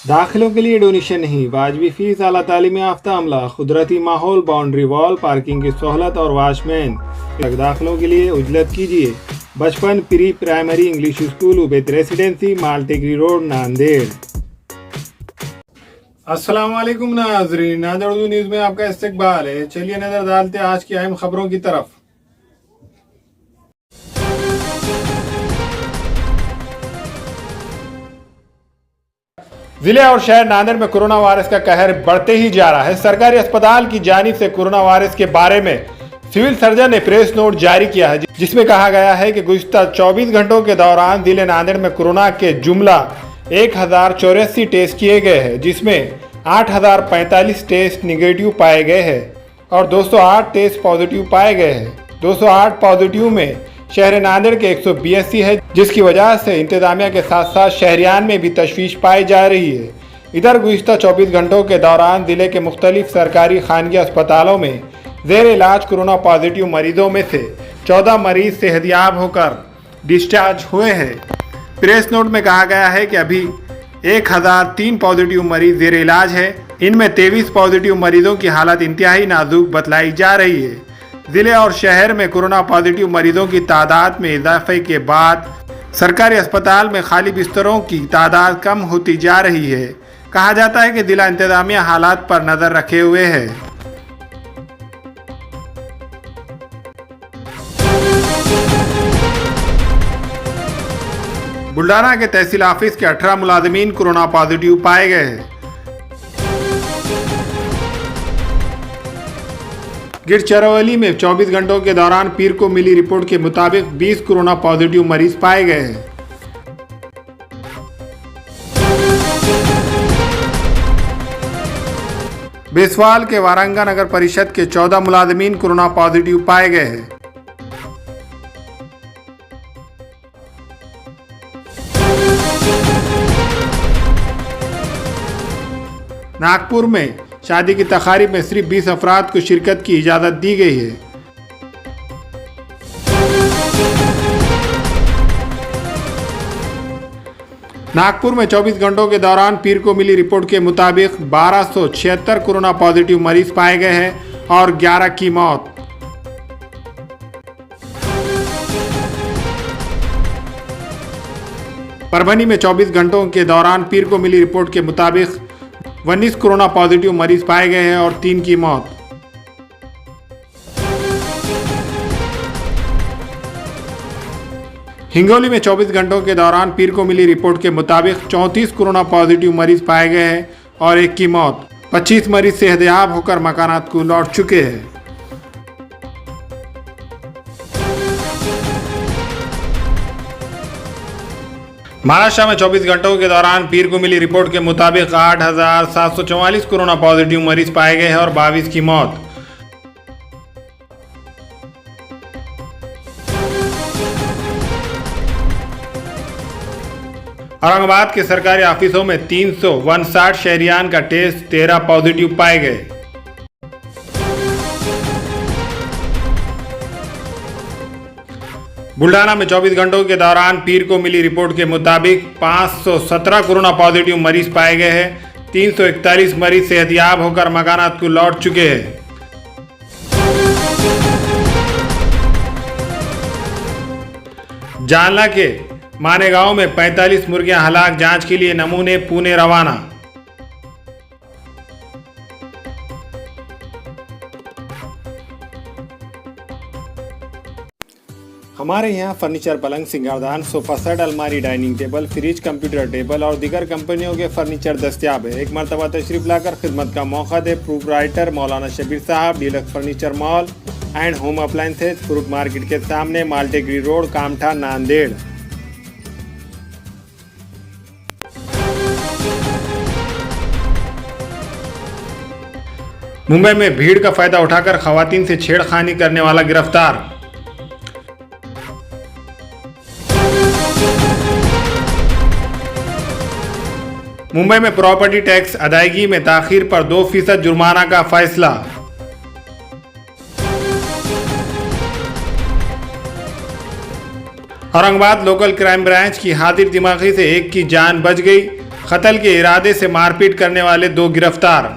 दाखिलों के लिए डोनेशन नहीं, वाजबी फीस, आला तालीम याफ्ता अमला, कुदरती माहौल, बाउंड्री वॉल, पार्किंग की सहूलत और वॉचमैन। दाखिलों के लिए उजलत कीजिए Bachpan pre primary English school, Ubaid residency, Maltekdi road, Nanded. अस्सलाम वालेकुम नाज़रीन, नांदेड़ उर्दू न्यूज़ में आपका इस्तकबाल है। चलिए नजर डालते हैं आज की अहम खबरों की तरफ। जिले और शहर नांदेड़ में कोरोना वायरस का कहर बढ़ते ही जा रहा है। सरकारी अस्पताल की जानिब से कोरोना वायरस के बारे में सिविल सर्जन ने प्रेस नोट जारी किया है, जिसमें कहा गया है कि गुज़िश्ता 24 घंटों के दौरान जिले नांदेड़ में कोरोना के जुमला 1084 टेस्ट किए गए हैं, जिसमें 8045 टेस्ट निगेटिव पाए गए हैं और 208 टेस्ट पॉजिटिव पाए गए हैं। 208 पॉजिटिव में शहर नांदेड़ के 182 है, जिसकी वजह से इंतजामिया के साथ साथ शहरियान में भी तशवीश पाई जा रही है। इधर गुज़िश्ता 24 घंटों के दौरान जिले के मुख्तलिफ सरकारी खानगी अस्पतालों में ज़ेर इलाज कोरोना पॉजिटिव मरीजों में से 14 मरीज सेहतयाब होकर डिस्चार्ज हुए हैं। प्रेस नोट में कहा गया है कि अभी 1003 पॉजिटिव मरीज ज़ेर इलाज है। इनमें 23 पॉजिटिव मरीजों की हालत इंतहाई नाजुक बतलाई जा रही है। जिले और शहर में कोरोना पॉजिटिव मरीजों की तादाद में इजाफे के बाद सरकारी अस्पताल में खाली बिस्तरों की तादाद कम होती जा रही है। कहा जाता है कि जिला इंतजामिया हालात पर नज़र रखे हुए है। बुल्डाना के तहसील ऑफिस के 18 मुलाजमीन कोरोना पॉजिटिव पाए गए हैं। गिर चरवली में 24 घंटों के दौरान पीर को मिली रिपोर्ट के मुताबिक 20 कोरोना पॉजिटिव मरीज पाए गए हैं। बेसवाल के वारंगा नगर परिषद के 14 मुलाजमीन कोरोना पॉजिटिव पाए गए हैं। नागपुर में शादी की तकारीब में सिर्फ 20 अफराद को शिरकत की इजाज़त दी गई है। नागपुर में 24 घंटों के दौरान पीर को मिली रिपोर्ट के मुताबिक 1276 कोरोना पॉजिटिव मरीज पाए गए हैं और 11 की मौत। परभनी में 24 घंटों के दौरान पीर को मिली रिपोर्ट के मुताबिक 19 कोरोना पॉजिटिव मरीज पाए गए हैं और 3 की मौत। हिंगोली में 24 घंटों के दौरान पीर को मिली रिपोर्ट के मुताबिक 34 कोरोना पॉजिटिव मरीज पाए गए हैं और 1 की मौत। 25 मरीज सेहतयाब होकर मकानात को लौट चुके हैं। महाराष्ट्र में 24 घंटों के दौरान पीर को मिली रिपोर्ट के मुताबिक 8744 कोरोना पॉजिटिव मरीज पाए गए हैं और 22 की मौत। औरंगाबाद के सरकारी ऑफिसों में 359 शहरियान का टेस्ट 13 पॉजिटिव पाए गए। बुल्डाना में 24 घंटों के दौरान पीर को मिली रिपोर्ट के मुताबिक 517 कोरोना पॉजिटिव मरीज पाए गए हैं। 341 मरीज सेहतयाब होकर मकानात को लौट चुके हैं। जालना के मानेगांव में 45 मुर्गियां हलाक, जांच के लिए नमूने पुणे रवाना। हमारे यहाँ फर्नीचर, पलंग, सिंगारदान, सोफा सेट, अलमारी, dining table, fridge, computer table और दीगर कंपनियों के फर्नीचर दस्तियाब है। एक मरतबा तशरीफ लाकर खिदमत का मौका दे। प्रोप्राइटर मौलाना शबीर साहब, deluxe furniture mall and home appliances, fruit market के सामने, माल्टेगरी रोड, कामठा, नांदेड़। मुंबई में भीड़ का फायदा उठाकर खवातीन से छेड़खानी करने वाला गिरफ्तार। मुंबई में प्रॉपर्टी टैक्स अदायगी में ताखीर पर 2% जुर्माना का फैसला। औरंगाबाद लोकल क्राइम ब्रांच की हाजिर दिमागी से एक की जान बच गई। कत्ल के इरादे से मारपीट करने वाले 2 गिरफ्तार।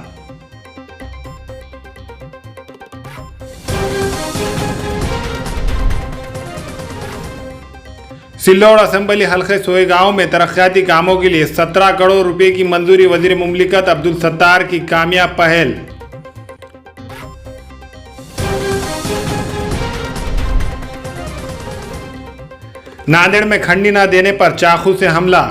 सिल्लोड़ असेंबली हल्के सोएगांव में तरक्याती कामों के लिए 17 करोड़ रुपए की मंजूरी। वजीर मुमलिकत अब्दुल सत्तार की कामयाब पहल। नांदेड़ में खंडनी न देने पर चाकू से हमला।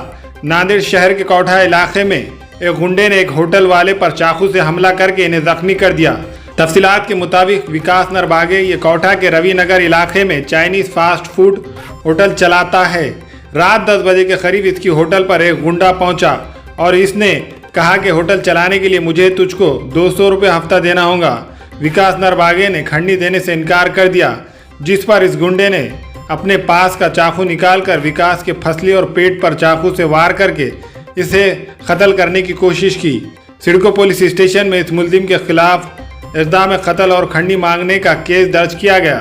नांदेड़ शहर के कोठा इलाके में एक गुंडे ने एक होटल वाले पर चाकू से हमला करके इन्हें जख्मी कर दिया। तफसीलात के मुताबिक विकास नरबागे ये कोठा के रवि नगर इलाके में चाइनीज फास्ट फूड होटल चलाता है। रात 10 बजे के करीब इसकी होटल पर एक गुंडा पहुंचा और इसने कहा कि होटल चलाने के लिए मुझे तुझको 200 रुपये हफ्ता देना होगा। विकास नरबागे ने खंडनी देने से इनकार कर दिया, जिस पर इस गुंडे ने अपने पास का चाकू निकालकर विकास के फसली और पेट पर चाकू से वार करके इसे कत्ल करने की कोशिश की। सिडको पुलिस स्टेशन में इस मुलजिम के खिलाफ इक़दाम कत्ल और खंडनी मांगने का केस दर्ज किया गया।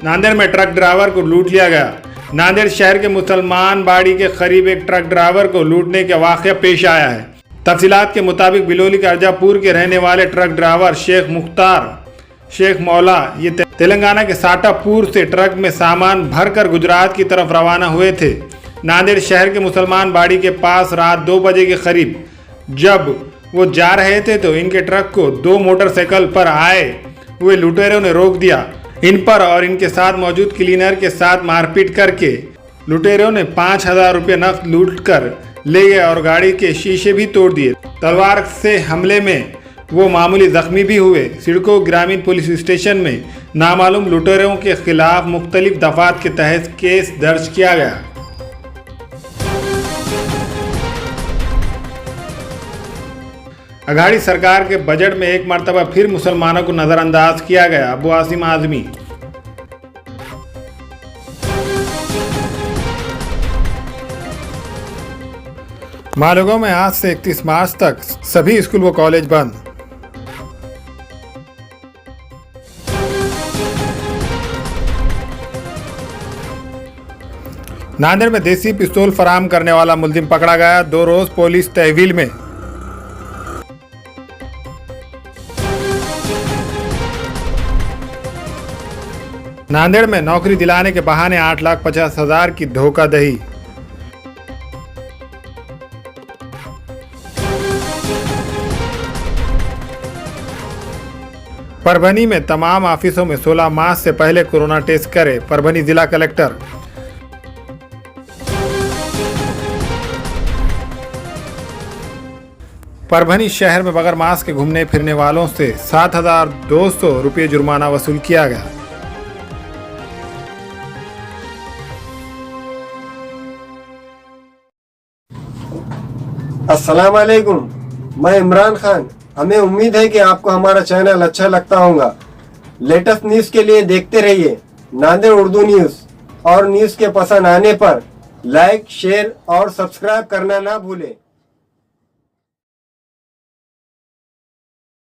नांदेड़ में ट्रक ड्राइवर को लूट लिया गया। नांदेड़ शहर के मुसलमान बाड़ी के करीब एक ट्रक ड्राइवर को लूटने का वाक़या पेश आया है। तफसीलात के मुताबिक बिलोली के अर्जापुर के रहने वाले ट्रक ड्राइवर शेख मुख्तार शेख मौला ये तेलंगाना के साटापुर से ट्रक में सामान भरकर गुजरात की तरफ रवाना हुए थे। नांदेड़ शहर के मुसलमान बाड़ी के पास रात 2 बजे के करीब जब वो जा रहे थे तो इनके ट्रक को 2 मोटरसाइकिल पर आए हुए लुटेरों ने रोक दिया। इन पर और इनके साथ मौजूद क्लीनर के साथ मारपीट करके लुटेरों ने 5000 रुपये नकद लूट कर ले गए और गाड़ी के शीशे भी तोड़ दिए। तलवार से हमले में वो मामूली जख्मी भी हुए। सिडको ग्रामीण पुलिस स्टेशन में नामालूम लुटेरों के खिलाफ मुख्तलिफ दफात के तहत केस दर्ज किया गया। अघाड़ी सरकार के बजट में एक मर्तबा फिर मुसलमानों को नजरअंदाज किया गया। अबू आसिम आजमी। मालेगांव में आज से 31 मार्च तक सभी स्कूल व कॉलेज बंद। नांदेड़ में देसी पिस्तौल फराहम करने वाला मुलजिम पकड़ा गया। 2 रोज पुलिस तहवील में। नांदेड़ में नौकरी दिलाने के बहाने 8,50,000 की धोखाधड़ी। परभनी में तमाम ऑफिसों में 16 मार्च से पहले कोरोना टेस्ट करे। परभनी जिला कलेक्टर। परभनी शहर में बगैर मास्क के घूमने फिरने वालों से 7,200 रुपये जुर्माना वसूल किया गया। अस्सलाम वालेकुम, मैं इमरान खान। हमें उम्मीद है कि आपको हमारा चैनल अच्छा लगता होगा। लेटेस्ट न्यूज़ के लिए देखते रहिए नांदेड़ उर्दू न्यूज़, और न्यूज़ के पसंद आने पर लाइक, शेयर और सब्सक्राइब करना ना भूलें।